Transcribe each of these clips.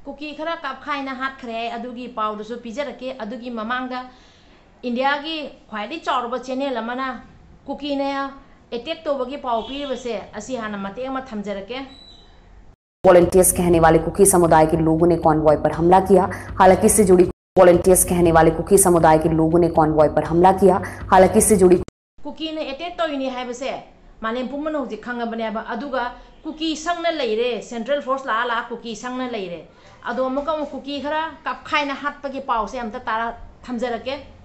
Cookie खरा कापखाइना हाटखरे अदुगी पाउदसु पिजरके अदुगी ममांगदा India की ख्वाइदी चाउरब channel अमना cookie ने एटेक तोबगी पाउ पीबसे असि हाना मते अमा थमजरके। वॉलंटियर्स कहने वाले कुकी समुदाय के लोगों ने कॉन्वॉय पर हमला किया। हालांकि इससे जुड़ी वॉलंटियर्स कहने वाले कुकी समुदाय के लोगों ने कॉन्वॉय पर हमला किया। हालांकि इससे जुड़ी कुकी ने एटेक तोइनी हाइबसे मालेम पुमन होजि खंगबनेबा अदुगा कुकी संगना लेरे सेंट्रल फोर्स ला कुकी संगना लेरे अदो अमुका कुकी खरा कापखाइना हाटपगी पाउसे अमता तारा थमजरके।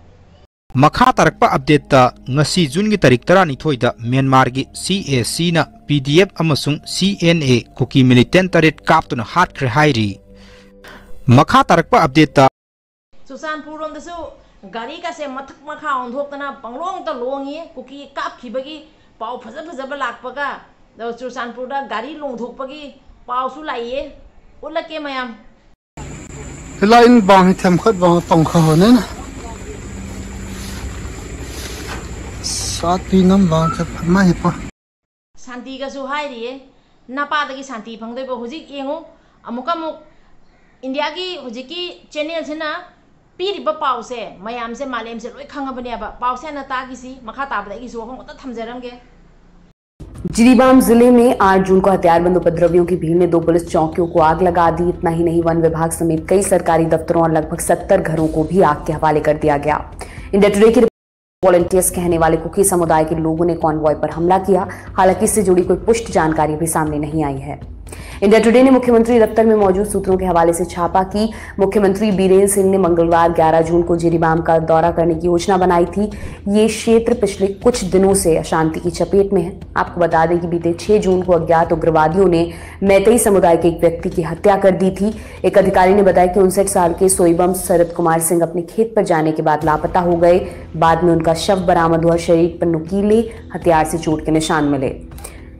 मखा तारकपा अपडेट ngasi जून की तारीख 12 म्यांमार की CAC ना PDF अमसुंग CNA कुकी मिलिटेंट तरेट कापतुन हाटख्रे हाइरी। मखा तारकपा अपडेट सुसानपुर रोमदसु गाड़ी का से मथक मखा ओंधोक्तना पंगलोंग त लोंगी कुकी कापखिबगी पाउ फजब लाकपगा सुसानपुर दा गाड़ी लोंधोकपगी पाउसु लाइए उलके मयाम लाइन बांग थमखत बांग तंखा होने ना साथी नम बांग थ मा हेपा शांति का सु हाइरिए नापादगी शांति फंगदेबो हुजिक येंगो अमुक इंडिया की हुजिकी चैनल सेना पीरिबा पाउसे मयाम से मालेम से लोई खंगबनेबा पाउसे न तागिसी मखा ताबदगी सु हम त थमजरमगे। जिरीबाम जिले में 8 जून को हथियारबंद उपद्रवियों की भीड़ ने 2 पुलिस चौकियों को आग लगा दी। इतना ही नहीं, वन विभाग समेत कई सरकारी दफ्तरों और लगभग 70 घरों को भी आग के हवाले कर दिया गया। इंडिया टुडे की वॉलंटियर्स कहने वाले कुकी समुदाय के लोगों ने कॉन्वॉय पर हमला किया। हालांकि इससे जुड़ी कोई पुष्ट जानकारी भी सामने नहीं आई है। इंडिया टुडे ने मुख्यमंत्री दफ्तर में मौजूद सूत्रों के हवाले से छापा कि मुख्यमंत्री बीरेन सिंह ने मंगलवार 11 जून को जिरीबाम का दौरा करने की योजना बनाई थी। ये क्षेत्र पिछले कुछ दिनों से अशांति की चपेट में है। आपको बता दें कि बीते 6 जून को अज्ञात उग्रवादियों ने मैतेई समुदाय के एक व्यक्ति की हत्या कर दी थी। एक अधिकारी ने बताया कि 59 साल के सोईबम शरद कुमार सिंह अपने खेत पर जाने के बाद लापता हो गए। बाद में उनका शव बरामद हुआ। शरीर पर नुकीले हथियार से चोट के निशान मिले।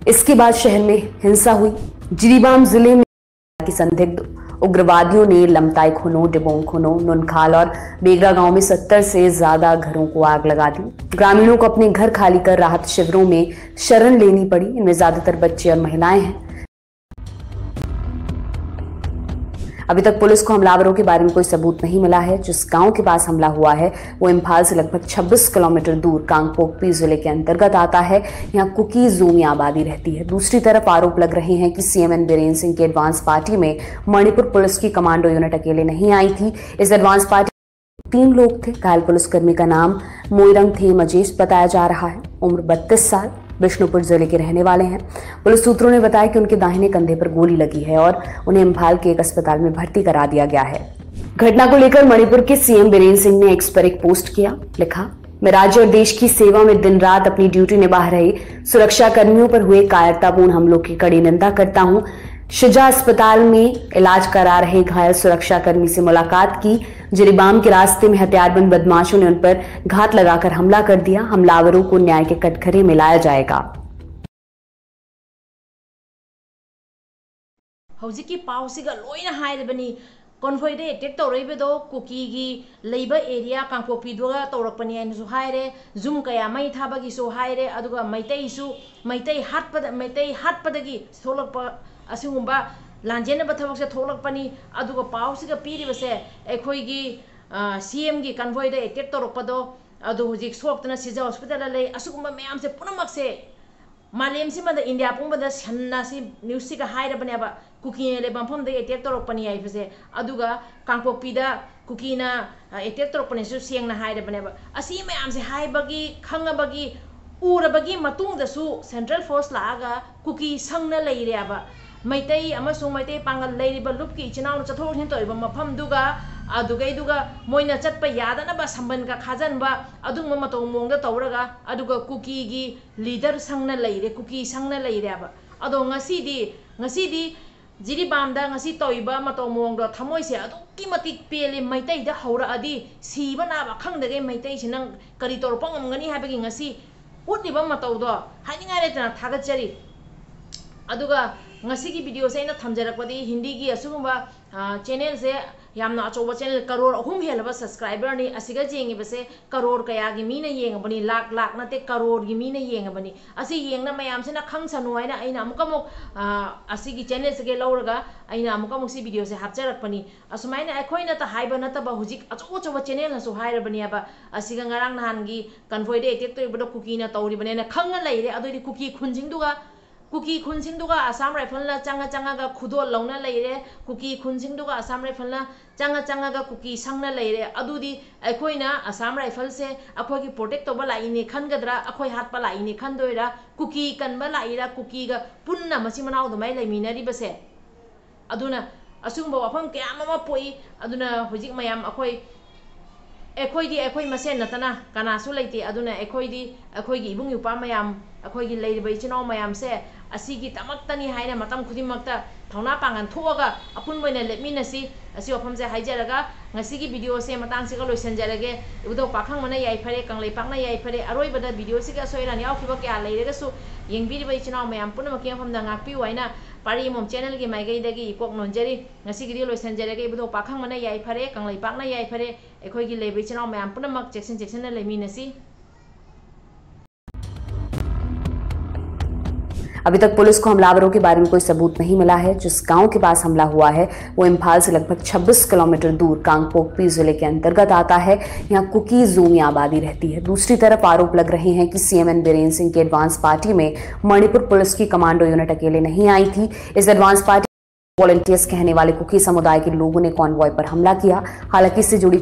इसके बाद शहर में हिंसा हुई। जिरीबाम जिले में की संदिग्ध उग्रवादियों ने लमताई खुनो, डिबोंग खुनो, नुनखाल और बेगरा गांव में 70 से ज्यादा घरों को आग लगा दी। ग्रामीणों को अपने घर खाली कर राहत शिविरों में शरण लेनी पड़ी। इनमें ज्यादातर बच्चे और महिलाएं हैं। अभी तक पुलिस को हमलावरों के बारे में कोई सबूत नहीं मिला है। जिस गांव के पास हमला हुआ है वो इम्फाल से लगभग 26 किलोमीटर दूर कांगपोकपी जिले के अंतर्गत आता है। यहाँ कुकी ज़ूमी आबादी रहती है। दूसरी तरफ आरोप लग रहे हैं कि CM बीरेन सिंह की एडवांस पार्टी में मणिपुर पुलिस की कमांडो यूनिट अकेले नहीं आई थी। इस एडवांस पार्टी 3 लोग थे। घायल पुलिसकर्मी का नाम मोइरंग थे मजेश बताया जा रहा है। उम्र 32 साल, बिष्णुपुर जिले के रहने वाले हैं। पुलिस सूत्रों ने बताया कि उनके दाहिने कंधे पर गोली लगी है और उन्हें इम्फाल के एक अस्पताल में भर्ती करा दिया गया है। घटना को लेकर मणिपुर के CM बीरेन सिंह ने एक्स पर एक पोस्ट किया। लिखा, मैं राज्य और देश की सेवा में दिन रात अपनी ड्यूटी निभा रहे सुरक्षा कर्मियों पर हुए कायरतापूर्ण हमलों की कड़ी निंदा करता हूं। शुजा अस्पताल में इलाज करा रहे घायल सुरक्षा कर्मी से मुलाकात की। जिरीबाम के रास्ते में हथियारबंद बदमाशों ने उन पर घात लगाकर हमला कर दिया। हमलावरों को न्याय के कटघरे में लाया जाएगा। हौजिकी पाउसिगा लोइना हाइरबनी कॉन्फोइडे अटैक तौरइबदो कुकी की लेबा एरिया कांगपोपीदोगा तौरकपनी आइनसु हाइरे जुम कया मै थाबगिसु हाइरे अदुगा मैतै हाटपदगी थोलकप असिगुंबा लांजेनब थबकसे थोलकपनी अदुगा पाउसिगा पीरिबसे एखोइगी CM की कन्वॉयदे अटैक तौरकपदो अदु हुजिक सोक्तना सिजा हॉस्पिटल ले असुगुंबा मयाम से पुनमकसे मालेम सिमदा इंडिया पुंबदा सन्ना सि न्यूज़ सिगा हाइरबनेबा कुकी ले बंफम दे अटैक तौरकपनी आइफसे अदुगा कांगपोपीदा कुकीना अटैक तौरकपनीसु सेंगना हाइरबनेबा असि मयाम से हाइबगी खंगबगी उरबगी मतुंगदसु सेंट्रल फोर्स लागा कुकी संगना लेरेबा मैतई अमसुंग मैतई पांगल लेरिबा लुपकी इचिनाउ चथोर हिन तोइबा मफमदुगा अदुगैदुगा मोइना चटपा यादनबा संबन का खाजनबा अदुंग मतौ मोंगदा तौरगा अदुगा कुकी की लीडर संगना लेरे कुकी संगना लेरेबा अदो ngasi जिरीबामदा ngasi तोइबा मतौ मोंगदा थमोइसे अदुकी मतिक पेले मैतैदा हौरा अदि सीबा नाबा खंगदगे मैतै सिनंग करी तौरपंगमगनी हाबगी ngasi उटिबा मतौदो हाइनिंगाइ लेतना थागतचरी अदुगा ngasi ki video se na thamjarak padi hindi gi asugumba channel se yamna achoba channel crore ahum helaba subscriber ni asiga jengi base crore kaya gi mina yeng bani lakh lakh na te crore gi mina yeng bani asi yeng na mayam se na khang sanu aina aina amukamuk asi gi channel se ge lawraga aina amukamuk si video se hapcharak pani asumaina ekhoina ta haiba na ta ba hujik achoba channel na su haira bani aba asiga ngarang nahan gi convoy de attack to ibado cookie na tawri bani na khang na leire adoi cookie khunjing duga cookie khunjing duga Assam Rifle la changa ga khudol launa leire cookie khunjing duga Assam Rifle la changa ga cookie sangna leire adudi akoina Assam Rifle se akoi gi protect toba lai ni khangadra akoi hat pa lai ni khandoira cookie kanba laira cookie ga punna masi manau do mai laiminari base aduna asungba wafam kya ma poi aduna hojik mayam akoi masen natana kana su leite aduna akoi gi ibung yupa mayam akoi gi leiriba ichino mayam se asigi tamaktani haina matam khudimakta thona pangan thoga apun boina lepminasi asi wafam se haijaraga ngasi gi video se matang se ga loisanjarage udo pakhang mana yai phare kanglei pakna yai phare aroi bada video se ga soiran yaw khiba kya leirega su yengbiriba ichino mayam punama ke famda ngakpi waina pari mom channel gi maigai dagi ikok nonjari ngasi gi loisanjarage udo pakhang mana yai phare kanglei pakna yai phare ekoi gi leibe ichino mayam punamak chection na leiminasi। अभी तक police को हमलावरों के बारे में कोई सबूत नहीं मिला है। जिस गांव के पास हमला हुआ है वो इम्फाल से लगभग 26 किलोमीटर दूर कांगपोकपी जिले के अंतर्गत आता है। यहाँ कुकी ज़ूमी आबादी रहती है। दूसरी तरफ आरोप लग रहे हैं कि सीएमएन बीरेन सिंह की एडवांस पार्टी में मणिपुर पुलिस की कमांडो यूनिट अकेले नहीं आई थी। इस एडवांस पार्टी वॉलंटियर्स कहने वाले कुकी समुदाय के लोगों ने कॉन्वॉय पर हमला किया। हालांकि इससे जुड़ी